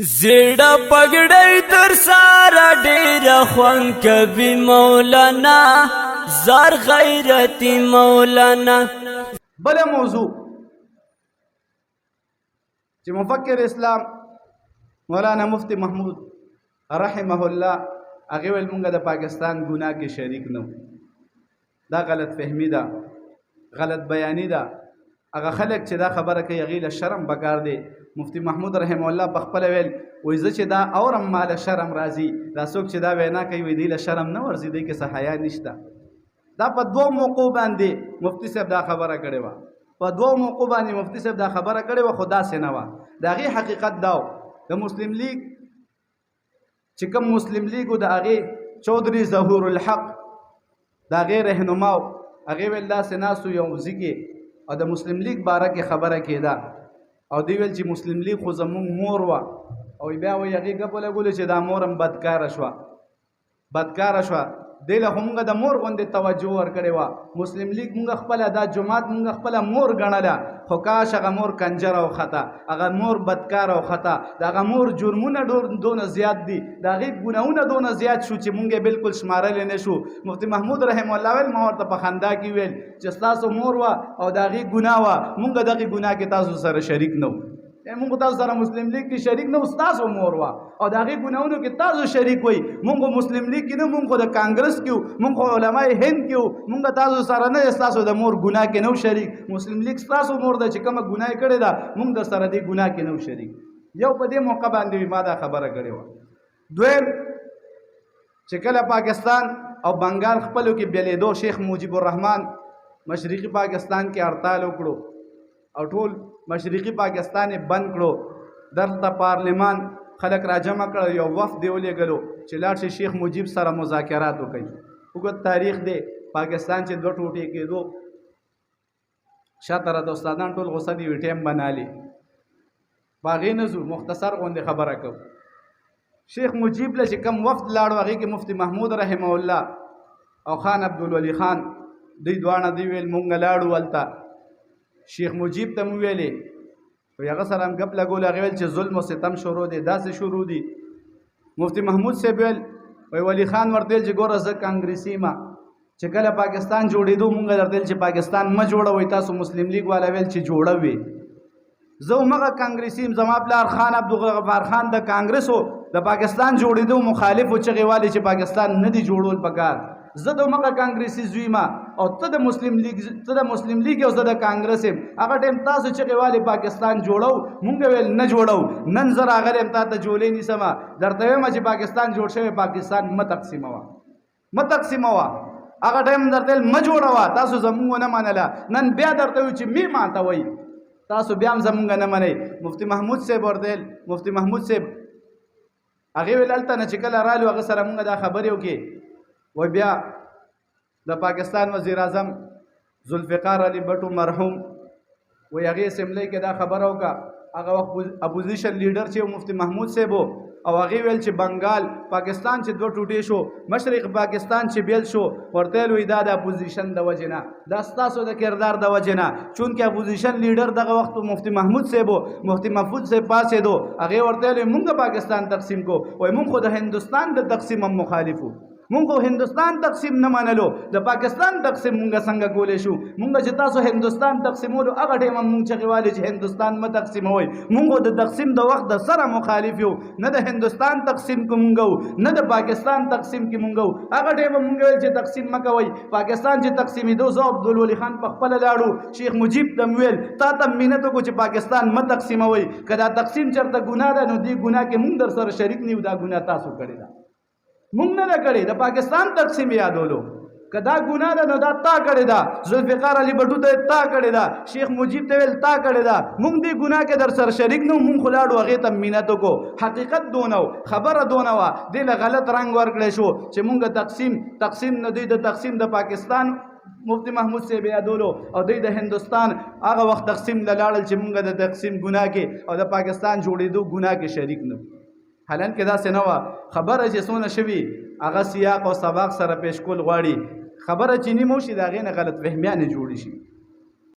زیڑا پگڑی در سارا ډیر خوان کوي مولانا زار غیرتی مولانا. بل موضوع چې مفکر اسلام مولانا مفتی محمود رحمه الله هغه ول مونږ د پاکستان ګناه کې شریک نه. دا غلط فهمی ده، غلط بیانی ده. هغه خلک چې دا خبره کوي هغې له شرم پکار دی. مفتی محمود رحمه الله په خپله ویل وایي زه چې دا اورم ما له شرم راځي. دا څوک چې دا وینا کوي وایي دی له شرم نه ورځي، دی کې څه حیا نشته. دا په دوه موقعو باندې مفتی صاحب دا خبره کړې وه. په دوه موقعو باندې مفتی صاحب دا خبره کړې وه، خو داسې نه وه. د هغې حقیقت دا و د مسلم لیگ چې کوم مسلم لیګ و د هغې چودھری ظهور الحق د هغې رهنما و، هغې ویل داسې ناستو یو ځای او د مسلم لیگ باره کې خبره کېده او دوی ویل چې مسلم لیگ خو زمونږ مور وه او بیا وایي هغې ګپه لګولې چې دا مور هم بدکاره شوه. بدکاره شوه دی له خو مونږ د مور غوندې توجه ورکړې وه. مسلم لیگ مونږ خپله دا جماعت مونږ خپله مور ګڼله، خو کاش هغه مور کنجره او خطا، هغه مور بدکاره او خطا، د هغه مور جرمونه دونه زیات دي، د هغې ګناهونه دونه زیات شو چې مونږ یې بلکل شمارلی نه شو. مفتی محمود رحمه الله ویل ما ورته په خندا کې ویل چې ستاسو مور وه او د هغې ګناه وه، مونږ دغې ګناه کې تاسو سره شریک نه وو. مونږ تاسو سره مسلم لیگ کې شریک نه وو، ستاسو مور وه او د هغې ګناهونو کې تاسو شریک وئ. مونږ مسلم لیگ کې نه، مونږ خو د کانګرس کې وو، مونږ خو علماء هند کې وو، مونږ تاسو سره نه ستاسو د مور ګناه کې نه شریک. مسلم لیگ ستاسو مور ده چې کومه ګناه یې کړې ده، مونږ در سره دې ګناه کې نه شریک. یو په دې موقع باندې ما دا خبره کړې وه. دویم چې کله پاکستان او بنګال خپلو کې بېلېدو، شیخ مجیب الرحمن مشرقي پاکستان کې هړتال وکړو او ټول مشرقي پاکستان یې بند کړو. دلته پارلمان خلک راجمع کړه، یو وفد یې ولېږلو چې لاړ شي شیخ مجیب سره مذاکرات وکړي. اوږد تاریخ دی. پاکستان چې دوه ټوټې کېدو شاته راته استادان ټول غوسه دي، وي ټایم بنالي په هغې نه ځو، مختصر غوندې خبره کوو. شیخ مجیب له چې کوم وفد لاړو هغې کې مفتی محمود رحمه الله او خان عبدالولي خان دوی دواړه دوی ویل مونږ لاړو هلته. شیخ مجیب ته مو ویلې هغه سره هم ګپ لګول، هغې ویل چې ظلم و ستم شروع دی، داسې شروع دي. مفتی محمود صاحب ویل وایي ولی خان ورته ویل چې ګوره زه کانګرسي یم، چې کله پاکستان جوړېدو مونږ درته ویل چې پاکستان مه جوړوئ، تاسو مسلم لیګ والا ویل چې جوړوئ. زه همغه کانګرسي یم، زما پلار خان عبدالغفار خان د کانګرس و، د پاکستان جوړېدو مخالف و، چغې والې چې پاکستان نه دي جوړول پکار. زه د همغه کانګرسي زوی یم او ته د مسلم لیګ او زه د کانګرس یم. هغه ټایم تاسو چغې والې پاکستان جوړو، مونږ ویل نه جوړو. نن زه راغلی یم تا ته جولې نیسمه، درته وایم چې پاکستان جوړ شوی، پاکستان مه تقسیموه، مه تقسیموه. هغه ټایم درته ویل مه جوړوه، تاسو زمونږ ونه منله. نن بیا درته ویو چې مې ماتوئ، تاسو بیا هم زمونږ نه منئ. مفتی محمود صاحب ورته ویل، مفتی محمود صاحب هغې ویل هلته نه چې کله رالو هغه سره مونږ دا خبرې وکړې. و بیا د پاکستان وزیر اعظم ذوالفقار علي بټو مرحوم وایي هغې اسمبلی کې دا خبره وکړه. هغه وخت اپوزیشن لیډر چې مفتی محمود صاحب و او هغې ویل چې بنګال پاکستان چې دوه ټوټې شو، مشرق پاکستان چې بیل شو، ورته ویل دا د اپوزیشن د وجې نه، دا ستاسو د کردار د وجې نه. چونکې اپوزیشن لیډر دغه وخت مفتی محمود صاحب و، مفتی محمود صاحب پاڅېدو، هغې ورته ویل مونږ پاکستان تقسیم کو. وایي مونږ خو د هندوستان د تقسیم هم مخالف وو، مونږ هندوستان تقسیم نه منلو، د پاکستان تقسیم مونږ څنګه کولی شو. مونږ چې تاسو هندوستان تقسیمولو هغه ټایم هم مونږ چغې والې چې هندوستان مه تقسیموئ. مونږ د تقسیم د وخت د سره مخالف یو، نه د هندوستان تقسیم کې مونږ وو، نه د پاکستان تقسیم کې مونږ وو. هغه ټایم هم مونږ ویل چې تقسیم مه کوئ. پاکستان چې تقسیمېدو زه عبدالولي خان په خپله لاړو، شیخ مجیب ته مې ویل تا ته مینت وکړو چې پاکستان مه تقسیموئ، که دا تقسیم چېرته ګناه ده نو دې ګناه کې مونږ در سره شریک نه یو، دا ګناه تاسو کړې ده، مونږ نه ده کړې. د پاکستان تقسیم یادولو که دا ګناه ده نو دا تا کړې ده. ذوالفقار علي بټو ته تا کړې ده، شیخ مجیب ته ویل تا کړې ده. مونږ دې ګناه کې در سره شریک نه وو، مونږ خو لاړو هغې ته مینت وکړو. حقیقت دونه و، خبره دونه وه، دې له غلط رنګ ورکړی شو چې مونږ تقسیم نه، دوی د تقسیم د پاکستان مفتی محمود صاحب یادولو او دوی د هندوستان هغه وخت تقسیم له لاړل چې مونږ د تقسیم ګناه کې او د پاکستان جوړېدو ګناه کې شریک نه. حالانکه داسې نه وه. خبره چې څونه شوي هغه سیاق او سباق سره پیش کول غواړي. خبره چې نیمه وشي د هغې نه غلط فهمیانې جوړې شي.